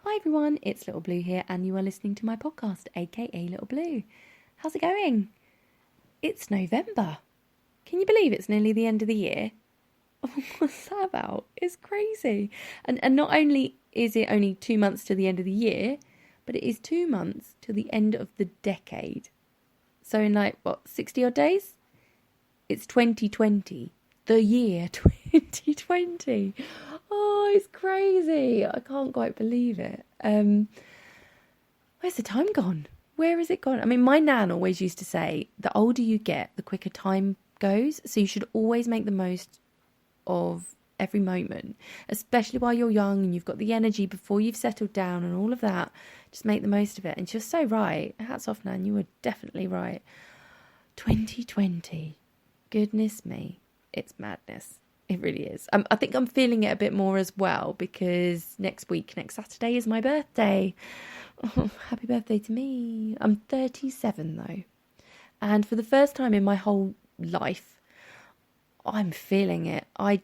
Hi everyone, it's Little Blue here and you are listening to my podcast, aka Little Blue. How's it going? It's November. Can you believe it's nearly the end of the year? What's that about? It's crazy. And not only is it only 2 months to the end of the year, but it is 2 months to the end of the decade. So in 60 odd days? It's 2020. The year 2020. Oh, it's crazy. I can't quite believe it. Where's the time gone? Where has it gone? I mean, my nan always used to say, the older you get, the quicker time goes. So you should always make the most of every moment, especially while you're young and you've got the energy before you've settled down and all of that. Just make the most of it. And she's so right. Hats off, Nan. You were definitely right. 2020. Goodness me. It's madness. It really is. I think I'm feeling it a bit more as well because next Saturday is my birthday. Oh, happy birthday to me. I'm 37 though. And for the first time in my whole life, I'm feeling it. I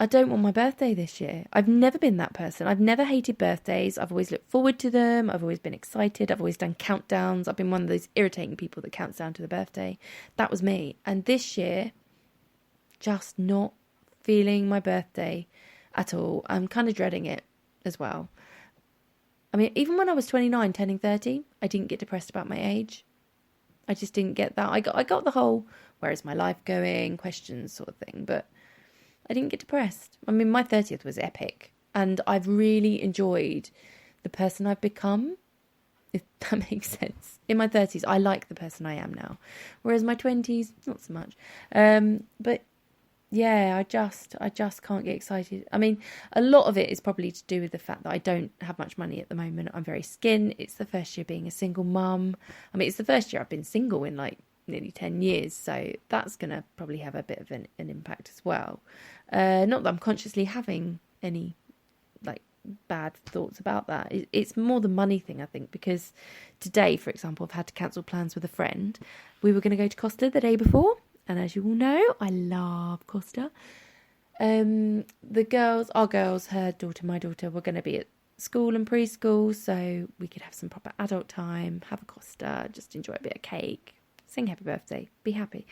don't want my birthday this year. I've never been that person. I've never hated birthdays. I've always looked forward to them. I've always been excited. I've always done countdowns. I've been one of those irritating people that counts down to the birthday. That was me. And this year, just not feeling my birthday at all. I'm kind of dreading it as well. I mean, even when I was 29, turning 30, I didn't get depressed about my age. I just didn't get that. I got the whole, where is my life going, questions sort of thing, but I didn't get depressed. I mean, my 30th was epic, and I've really enjoyed the person I've become, if that makes sense. In my 30s, I like the person I am now, whereas my 20s, not so much. But yeah, I just can't get excited. I mean, a lot of it is probably to do with the fact that I don't have much money at the moment. I'm very skint. It's the first year being a single mum. I mean, it's the first year I've been single in nearly 10 years. So that's going to probably have a bit of an impact as well. Not that I'm consciously having any bad thoughts about that. It's more the money thing, I think, because today, for example, I've had to cancel plans with a friend. We were going to go to Costa the day before. And as you all know, I love Costa. Our girls, her daughter, my daughter, were going to be at school and preschool, so we could have some proper adult time, have a Costa, just enjoy a bit of cake, sing happy birthday, be happy.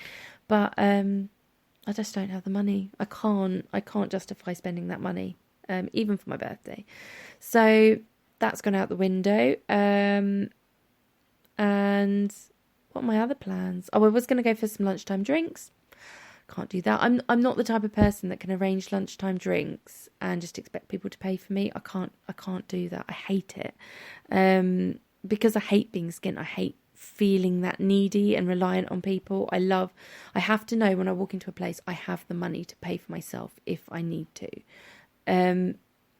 But I just don't have the money. I can't justify spending that money, even for my birthday. So that's gone out the window. And what are my other plans? Oh, I was going to go for some lunchtime drinks. Can't do that. I'm not the type of person that can arrange lunchtime drinks and just expect people to pay for me. I can't do that. I hate it. Because I hate being skint. I hate feeling that needy and reliant on people. I have to know when I walk into a place, I have the money to pay for myself if I need to.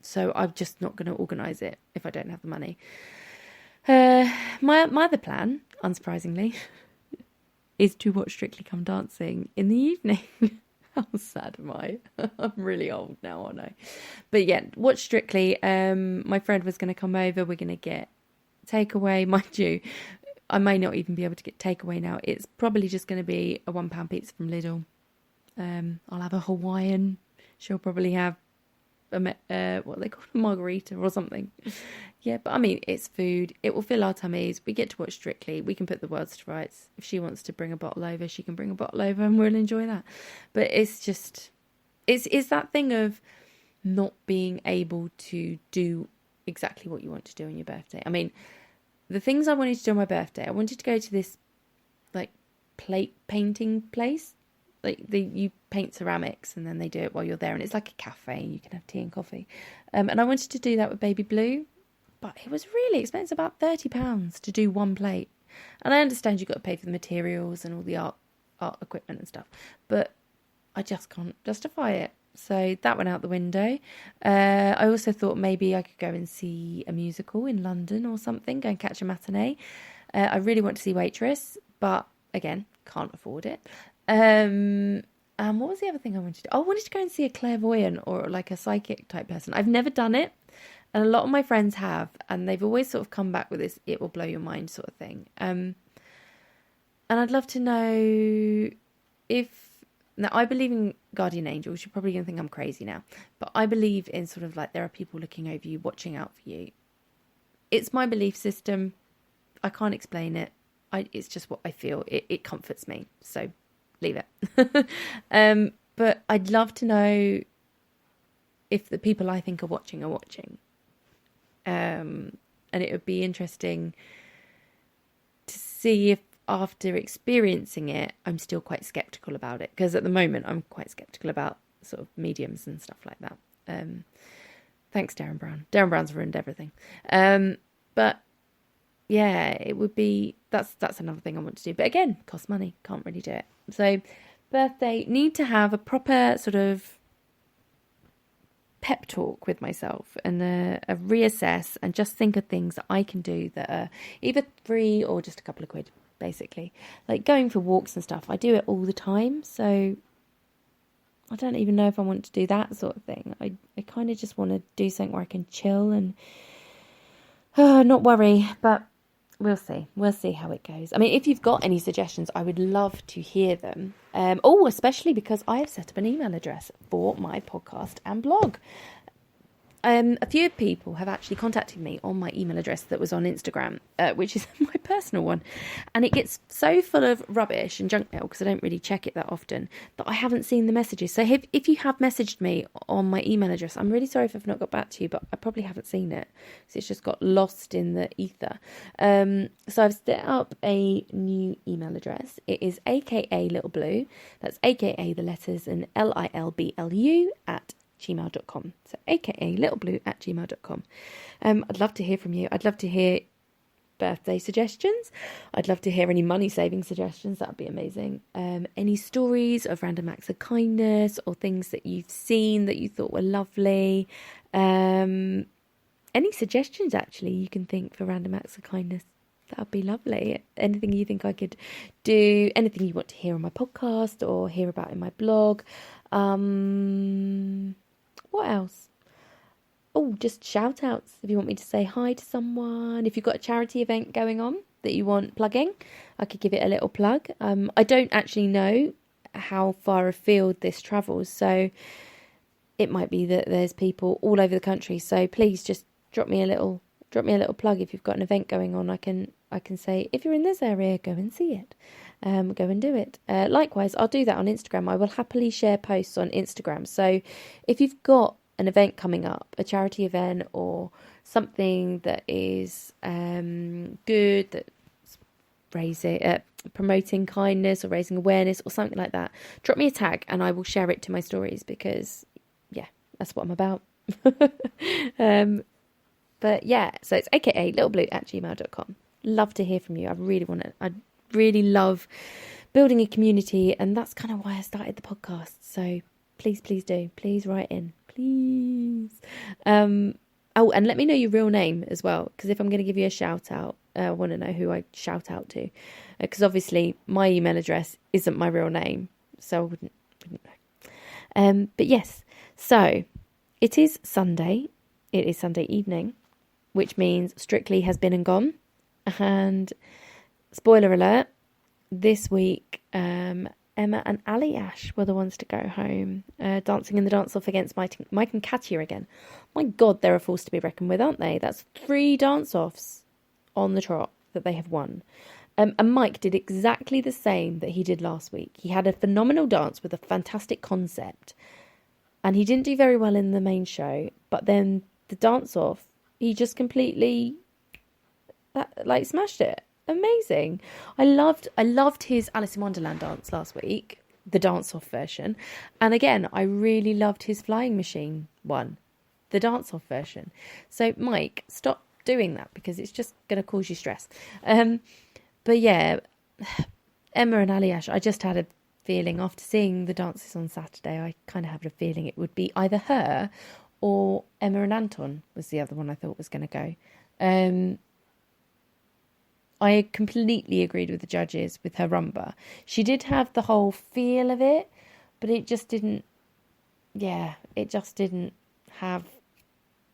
So I'm just not going to organise it if I don't have the money. My other plan, unsurprisingly, is to watch Strictly Come Dancing in the evening. How sad am I? I'm really old now, aren't I? But yeah, watch Strictly. My friend was going to come over. We're going to get takeaway. Mind you, I may not even be able to get takeaway now. It's probably just going to be a £1 pizza from Lidl. I'll have a Hawaiian. She'll probably have what they call a margarita or something. Yeah, but I mean, it's food. It will fill our tummies. We get to watch Strictly. We can put the world to rights. If she wants to bring a bottle over, she can bring a bottle over and we'll enjoy that. But it's just, it's that thing of not being able to do exactly what you want to do on your birthday. I mean, the things I wanted to do on my birthday, I wanted to go to this plate painting place. You paint ceramics and then they do it while you're there, and it's like a cafe and you can have tea and coffee. And I wanted to do that with Baby Blue, but it was really expensive, about £30 to do one plate. And I understand you've got to pay for the materials and all the art equipment and stuff, but I just can't justify it. So that went out the window. I also thought maybe I could go and see a musical in London or something, go and catch a matinee. I really want to see Waitress, but again, can't afford it. And what was the other thing I wanted to do? I wanted to go and see a clairvoyant or like a psychic type person. I've never done it, and a lot of my friends have, and they've always sort of come back with this "it will blow your mind" sort of thing. And I'd love to know if Now, I believe in guardian angels. You're probably going to think I'm crazy now. But I believe in sort of like there are people looking over you, watching out for you. It's my belief system. I can't explain it. It's just what I feel. It comforts me. So leave it. But I'd love to know if the people I think are watching. And it would be interesting to see if after experiencing it, I'm still quite sceptical about it. Because at the moment, I'm quite sceptical about sort of mediums and stuff like that. Thanks, Darren Brown. Darren Brown's ruined everything. But yeah, it would be, that's another thing I want to do. But again, costs money. Can't really do it. So birthday, need to have a proper sort of pep talk with myself and a reassess and just think of things that I can do that are either free or just a couple of quid, basically. Like going for walks and stuff, I do it all the time, so I don't even know if I want to do that sort of thing. I kind of just want to do something where I can chill and not worry, but we'll see how it goes. I mean, if you've got any suggestions, I would love to hear them. Especially because I have set up an email address for my podcast and blog. A few people have actually contacted me on my email address that was on Instagram, which is my personal one. And it gets so full of rubbish and junk mail, because I don't really check it that often, that I haven't seen the messages. So if you have messaged me on my email address, I'm really sorry if I've not got back to you, but I probably haven't seen it. So it's just got lost in the ether. So I've set up a new email address. It is aka Little Blue. That's aka the letters and LILBLU at gmail.com. So aka littleblue@gmail.com. I'd love to hear from you. I'd love to hear birthday suggestions. I'd love to hear any money saving suggestions. That would be amazing. Any stories of random acts of kindness or things that you've seen that you thought were lovely. Any suggestions actually you can think for random acts of kindness. That would be lovely. Anything you think I could do, anything you want to hear on my podcast or hear about in my blog. What else? Oh, just shout outs. If you want me to say hi to someone, if you've got a charity event going on that you want plugging, I could give it a little plug. I don't actually know how far afield this travels, so it might be that there's people all over the country. So please just drop me a little plug if you've got an event going on. I can say, if you're in this area, go and see it. Go and do it. Likewise, I'll do that on Instagram. I will happily share posts on Instagram. So if you've got an event coming up, a charity event or something that is good, that's promoting kindness or raising awareness or something like that, drop me a tag and I will share it to my stories, because yeah, that's what I'm about. But yeah, so it's aka littleblue@gmail.com. Love to hear from you. I really love building a community, and that's kind of why I started the podcast. So please do. Please write in. Please. And let me know your real name as well, because if I'm going to give you a shout out, I want to know who I shout out to. Because obviously my email address isn't my real name, so I wouldn't know. But yes, so it is Sunday. It is Sunday evening, which means Strictly has been and gone. And spoiler alert, this week Emma and Ali Ash were the ones to go home, dancing in the dance-off against Mike and Katia again. My God, they're a force to be reckoned with, aren't they? That's 3 dance-offs on the trot that they have won. And Mike did exactly the same that he did last week. He had a phenomenal dance with a fantastic concept, and he didn't do very well in the main show, but then the dance-off, he just completely smashed it. Amazing. I loved his Alice in Wonderland dance last week, the dance-off version. And again, I really loved his flying machine one, the dance-off version. So Mike, stop doing that, because it's just going to cause you stress. But yeah, Emma and Ali Ash, I just had a feeling after seeing the dances on Saturday, I kind of had a feeling it would be either her or Emma and Anton was the other one I thought was going to go. I completely agreed with the judges with her rumba. She did have the whole feel of it, but it just didn't have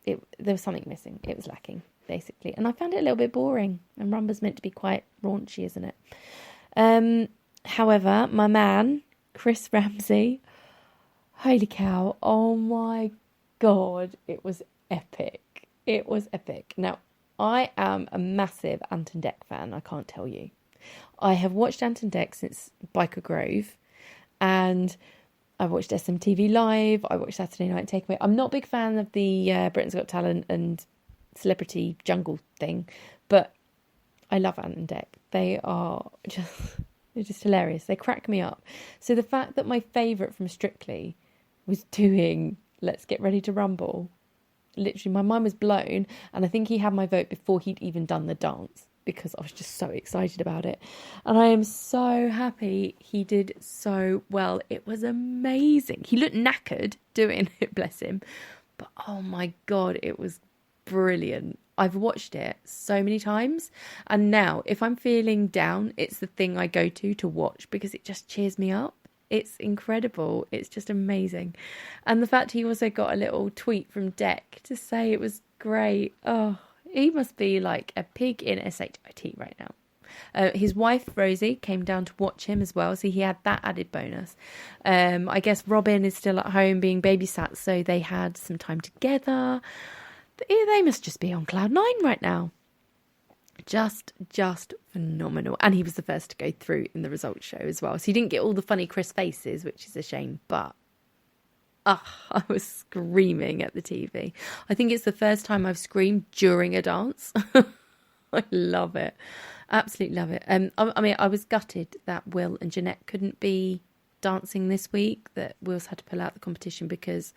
it. There was something missing. It was lacking, basically. And I found it a little bit boring. And rumba's meant to be quite raunchy, isn't it? However, my man, Chris Ramsey. Holy cow. Oh my God. It was epic. It was epic. Now, I am a massive Anton Deck fan, I can't tell you. I have watched Anton Deck since Biker Grove, and I watched SMTV Live, I watched Saturday Night Takeaway. I'm not a big fan of the Britain's Got Talent and Celebrity Jungle thing, but I love Anton Deck. They're just hilarious. They crack me up. So the fact that my favourite from Strictly was doing Let's Get Ready to Rumble, literally my mind was blown, and I think he had my vote before he'd even done the dance because I was just so excited about it. And I am so happy he did so well. It was amazing. He looked knackered doing it, bless him. But oh my God, it was brilliant. I've watched it so many times, and now if I'm feeling down, it's the thing I go to watch because it just cheers me up. It's incredible. It's just amazing. And the fact he also got a little tweet from Deck to say it was great. Oh, he must be like a pig in SHIT right now. His wife, Rosie, came down to watch him as well, so he had that added bonus. I guess Robin is still at home being babysat, so they had some time together. They must just be on cloud nine right now. Just phenomenal. And he was the first to go through in the results show as well. So he didn't get all the funny Chris faces, which is a shame. But I was screaming at the TV. I think it's the first time I've screamed during a dance. I love it. Absolutely love it. I mean, I was gutted that Will and Jeanette couldn't be dancing this week, that Will's had to pull out the competition because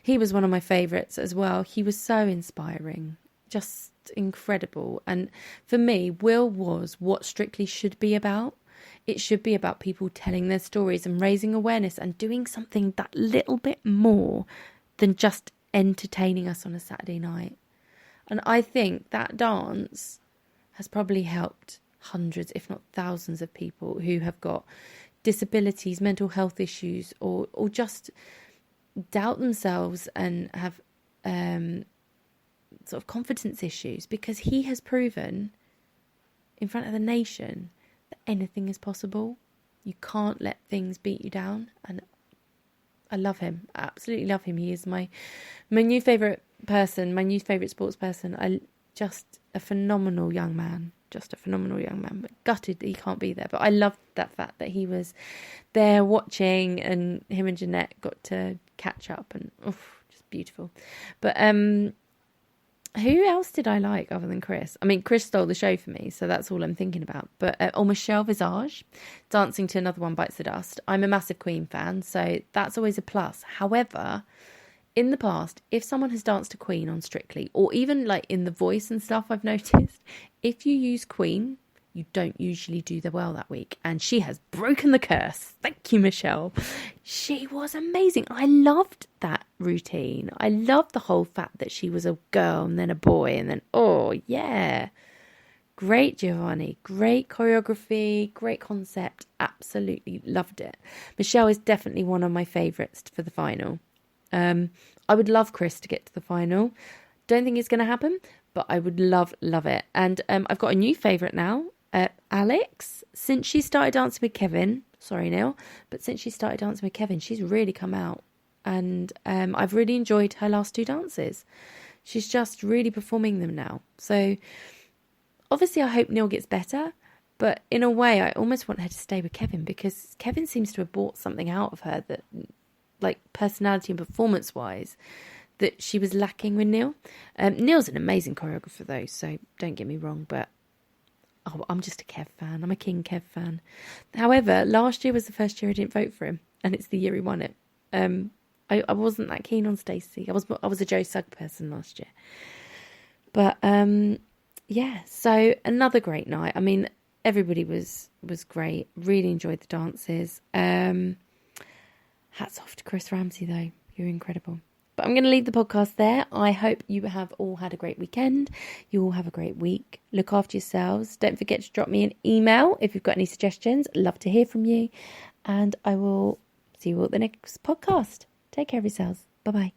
he was one of my favourites as well. He was so inspiring. Just incredible. And for me, Will was what Strictly should be about. It should be about people telling their stories and raising awareness and doing something that little bit more than just entertaining us on a Saturday night. And I think that dance has probably helped hundreds, if not thousands of people who have got disabilities, mental health issues, or just doubt themselves and have sort of confidence issues, because he has proven in front of the nation that anything is possible. You can't let things beat you down, and I love him. I absolutely love him. He is my new favourite person, my new favourite sports person. Just a phenomenal young man. Just a phenomenal young man, but gutted that he can't be there. But I loved that fact that he was there watching, and him and Jeanette got to catch up, and just beautiful. But who else did I like other than Chris? I mean, Chris stole the show for me, so that's all I'm thinking about. But Michelle Visage, dancing to Another One Bites the Dust. I'm a massive Queen fan, so that's always a plus. However, in the past, if someone has danced to Queen on Strictly, or even like in The Voice and stuff, I've noticed, if you use Queen, you don't usually do well that week. And she has broken the curse. Thank you, Michelle. She was amazing. I loved that routine. I loved the whole fact that she was a girl and then a boy, and then, oh, yeah. Great, Giovanni. Great choreography. Great concept. Absolutely loved it. Michelle is definitely one of my favourites for the final. I would love Chris to get to the final. Don't think it's going to happen, but I would love it. And I've got a new favourite now, Alex. Since she started dancing with Kevin, sorry Neil, but since she started dancing with Kevin, she's really come out, and I've really enjoyed her last two dances. She's just really performing them now. So obviously I hope Neil gets better, but in a way I almost want her to stay with Kevin, because Kevin seems to have brought something out of her that, like, personality and performance wise, that she was lacking with Neil. Neil's an amazing choreographer though, so don't get me wrong, but I'm just a Kev fan. I'm a King Kev fan. However, last year was the first year I didn't vote for him, and it's the year he won it. I wasn't that keen on Stacey. I was a Joe Sugg person last year. But yeah, so another great night. I mean, everybody was great. Really enjoyed the dances. Hats off to Chris Ramsey though. You're incredible. But I'm going to leave the podcast there. I hope you have all had a great weekend. You all have a great week. Look after yourselves. Don't forget to drop me an email if you've got any suggestions. I'd love to hear from you. And I will see you all at the next podcast. Take care of yourselves. Bye-bye.